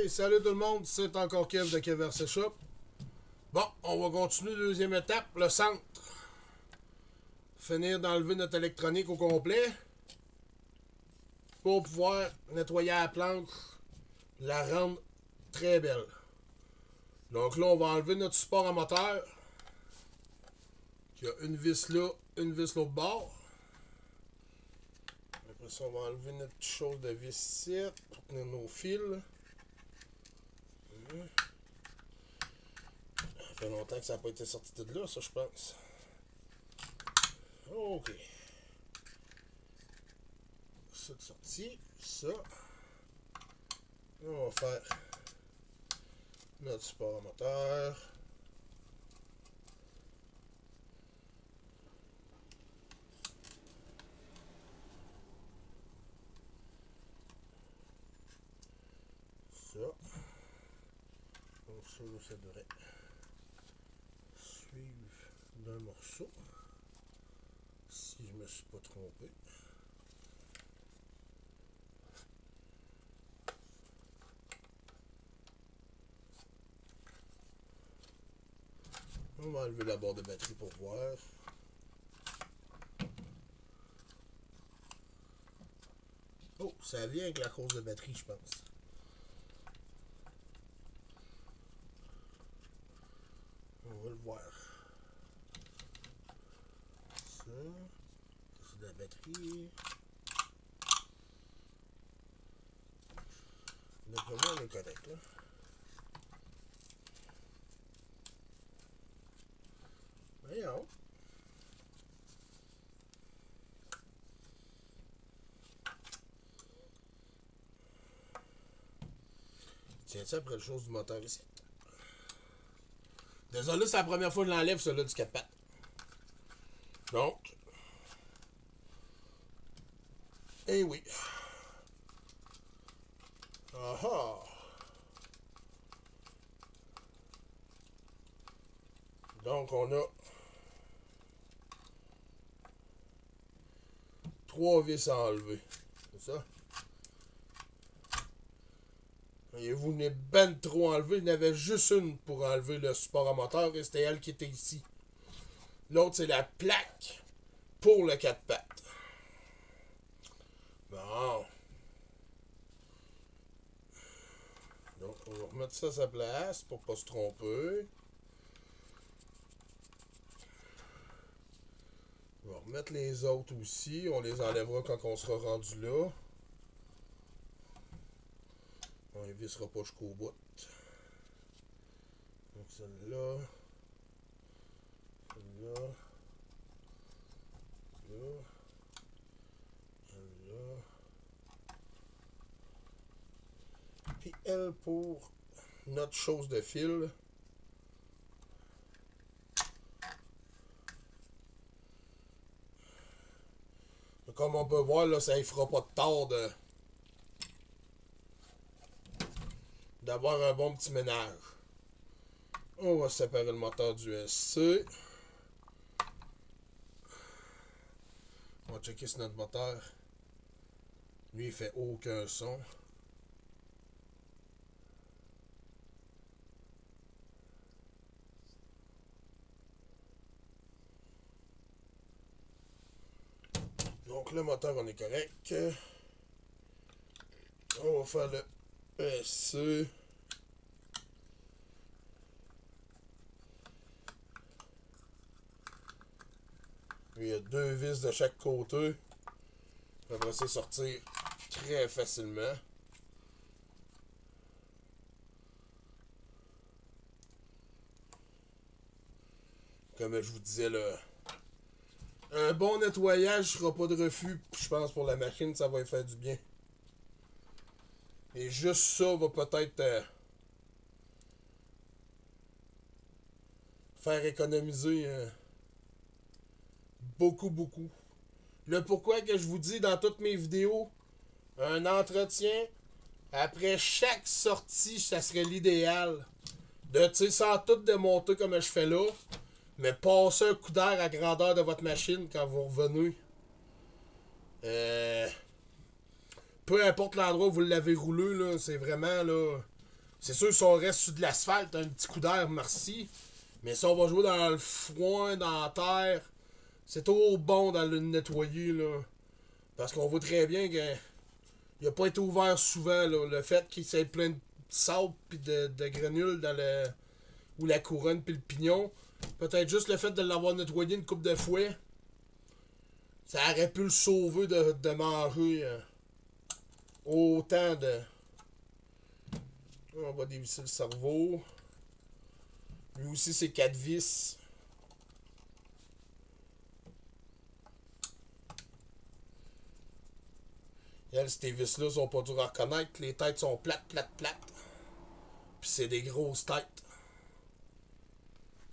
Hey, salut tout le monde, c'est encore Kev de Kev RC Shop. Bon, on va continuer deuxième étape, le centre. Finir d'enlever notre électronique au complet pour pouvoir nettoyer la planche, la rendre très belle. Donc là, on va enlever notre support à moteur. Il y a une vis là, une vis l'autre bord. Après ça, on va enlever notre petite chose de vis ici pour tenir nos fils. Ça fait longtemps que ça n'a pas été sorti de là, ça, je pense. Ok. Ça de sorti. Ça. On va faire notre support à moteur. Ça. Donc ça devrait suivre d'un morceau. Si je me suis pas trompé. On va enlever la barre de batterie pour voir. Oh, ça vient avec la cause de batterie, je pense. On va le voir. Ça, c'est de la batterie. D'après moi, on est correct, là. Voyons. Tiens-tu après le chose du moteur ici? Désolé, c'est la première fois que je l'enlève, celui-là du 4 pattes. Donc. Eh oui. Ah ah. Donc, on a 3 vis à enlever. C'est ça? Et vous venez ben trop enlever. Il y en avait juste une pour enlever le support à moteur et c'était elle qui était ici. L'autre, c'est la plaque pour le 4 pattes. Bon. Donc, on va remettre ça à sa place pour pas se tromper. On va remettre les autres aussi. On les enlèvera quand on sera rendu là. On les vissera pas jusqu'au bout. Donc celle-là. Celle-là. Là. Celle-là. Puis elle pour notre chose de fil. Comme on peut voir, là, ça ne fera pas de tort d'avoir un bon petit ménage. On va séparer le moteur du SC. On va checker sur notre moteur. Lui, il fait aucun son. Donc le moteur, on est correct. On va faire le SC. Il y a 2 vis de chaque côté. On va essayer de sortir très facilement. Comme je vous disais, un bon nettoyage ne sera pas de refus. Je pense pour la machine, ça va lui faire du bien. Et juste ça va peut-être faire économiser beaucoup. Le pourquoi que je vous dis dans toutes mes vidéos, un entretien après chaque sortie, ça serait l'idéal. De, tu sais, sans tout démonter comme je fais là, mais passer un coup d'air à grandeur de votre machine quand vous revenez. Peu importe l'endroit où vous l'avez roulé, là, c'est vraiment là. C'est sûr, si on reste sur de l'asphalte, un petit coup d'air, merci. Mais si on va jouer dans le foin, dans la terre, c'est trop bon dans le nettoyer, là. Parce qu'on voit très bien qu'il n'a pas été ouvert souvent, là. Le fait qu'il s'est plein de sable puis de granules dans le. Ou la couronne puis le pignon. Peut-être juste le fait de l'avoir nettoyé une coupe de fouet. Ça aurait pu le sauver de manger autant de. On va dévisser le cerveau. Lui aussi, c'est 4 vis. Et ces vis-là sont pas durs à reconnaître. Les têtes sont plates. Puis c'est des grosses têtes.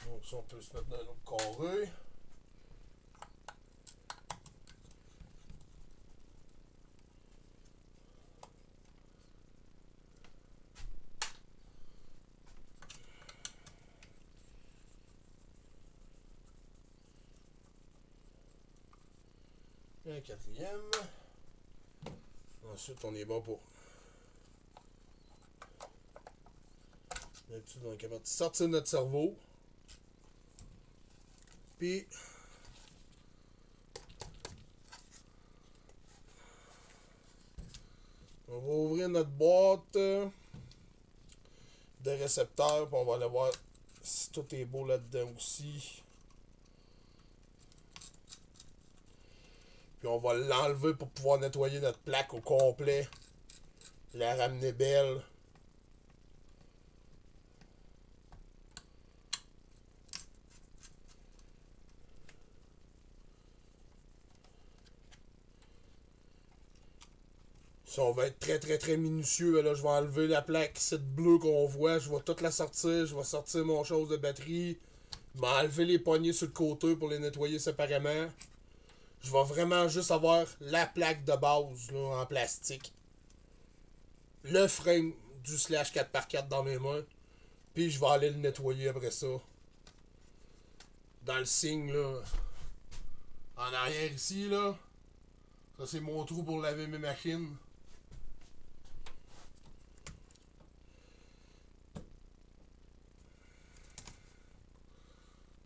Donc ça, on peut se mettre dans un autre carré. Un quatrième. Ensuite, on est bon pour. D'habitude, on est capable de sortir notre cerveau. Puis. On va ouvrir notre boîte de récepteurs. Puis on va aller voir si tout est beau là-dedans aussi. Puis on va l'enlever pour pouvoir nettoyer notre plaque au complet. La ramener belle. Si on va être très minutieux, là, je vais enlever la plaque cette bleue qu'on voit, je vais toute la sortir, je vais sortir mon chose de batterie, je vais enlever les poignées sur le côté pour les nettoyer séparément. Je vais vraiment juste avoir la plaque de base là, en plastique. Le frame du slash 4x4 dans mes mains. Puis je vais aller le nettoyer après ça. Dans le signe là. En arrière ici là. Ça c'est mon trou pour laver mes machines.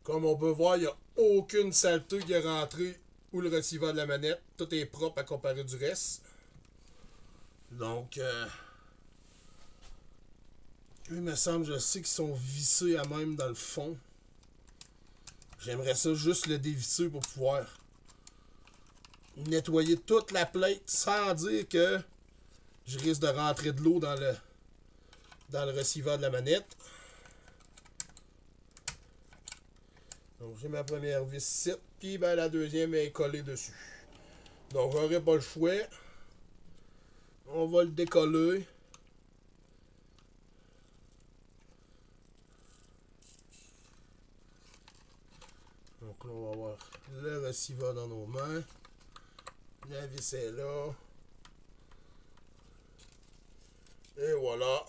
Comme on peut voir, il n'y a aucune saleté qui est rentrée ou le receiver de la manette. Tout est propre à comparer du reste. Donc, il me semble, je sais qu'ils sont vissés à même dans le fond. J'aimerais ça juste le dévisser pour pouvoir nettoyer toute la plate sans dire que je risque de rentrer de l'eau dans le receiver de la manette. Donc j'ai ma première vis ici, puis ben, la deuxième est collée dessus. Donc j'aurai pas le choix. On va le décoller. Donc là on va avoir le receiver dans nos mains. La vis est là. Et voilà.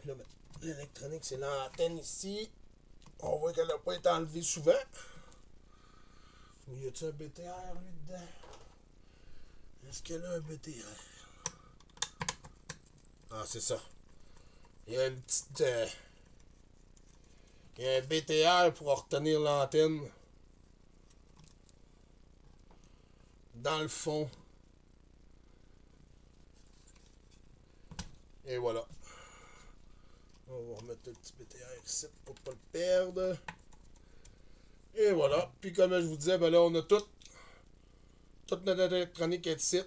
Là, l'électronique, c'est l'antenne ici. On voit qu'elle n'a pas été enlevée souvent. Y a-t-il un BTR, lui, dedans? Est-ce qu'elle a un BTR? Ah, c'est ça. Il y a une petite... il y a un BTR pour retenir l'antenne. Dans le fond. Et voilà. On va remettre le petit BTR ici pour pas le perdre. Et voilà. Puis comme je vous disais, ben là on a toute notre électronique est ici.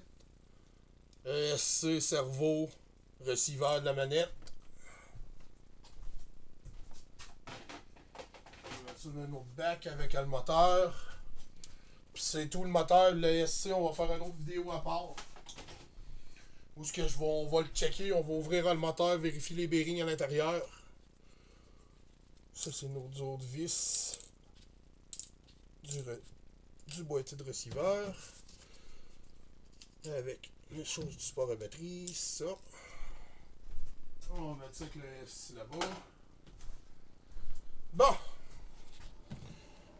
ESC, cerveau, receiver de la manette. On va mettre ça dans notre bac avec le moteur. Puis c'est tout le moteur, le ESC, on va faire une autre vidéo à part. Où est-ce que on va le checker, on va ouvrir le moteur, vérifier les bearings à l'intérieur. Ça c'est nos autres vis du boîtier de receiver. Avec les choses du support à batterie, ça. On va mettre ça avec le S là-bas. Bon.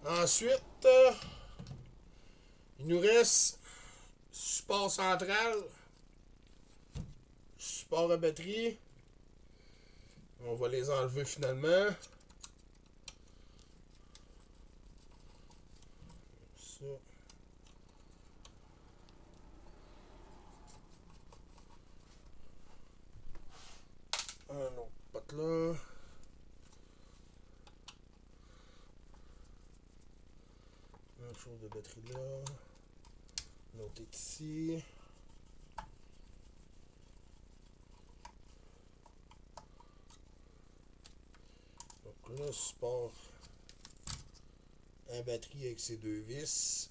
Ensuite, Il nous reste support central, support à batterie. On va les enlever finalement. Ça. Un autre pote là. Une chose de batterie là. L'autre est ici. Donc là, support à batterie avec ses deux vis.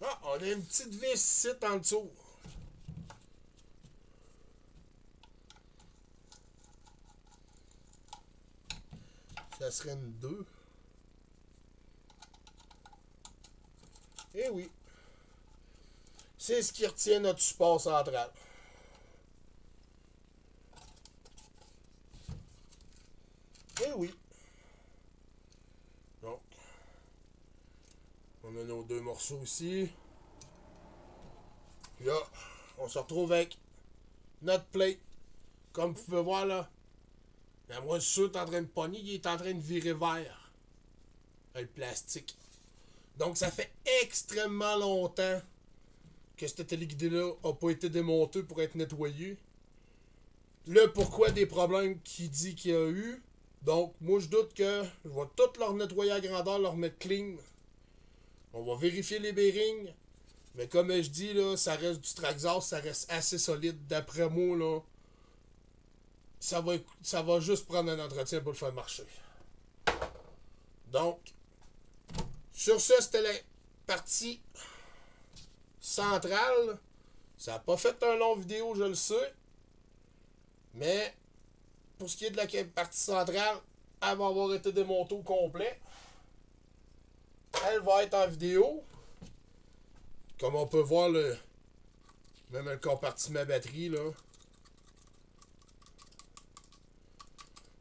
Ah, on a une petite vis ici en dessous. Ça serait une 2. Eh oui. C'est ce qui retient notre support central. Eh oui. Donc, on a nos deux morceaux ici. Puis là, on se retrouve avec notre plate. Comme vous pouvez voir là, la moisissure est en train de pogner, il est en train de virer vert. Le plastique. Donc ça fait extrêmement longtemps que ce téléguidé-là n'a pas été démonté pour être nettoyé. Le pourquoi des problèmes qu'il dit qu'il y a eu. Donc moi je doute que je vais tout leur nettoyer à grandeur, leur mettre clean. On va vérifier les bearings. Mais comme je dis, là, ça reste du Traxxas, ça reste assez solide. D'après moi, là, ça va juste prendre un entretien pour le faire marcher. Donc, sur ce, c'était la partie centrale. Ça n'a pas fait un long vidéo, je le sais. Mais, pour ce qui est de la partie centrale, elle va avoir été démontée au complet. Elle va être en vidéo. Comme on peut voir, même le compartiment batterie, là.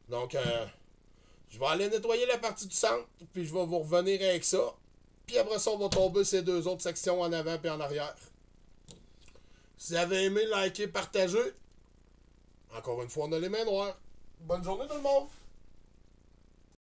Donc, je vais aller nettoyer la partie du centre, puis je vais vous revenir avec ça. Puis après ça, on va tomber ces deux autres sections en avant et en arrière. Si vous avez aimé, likez, partagez. Encore une fois, on a les mains noires. Bonne journée tout le monde!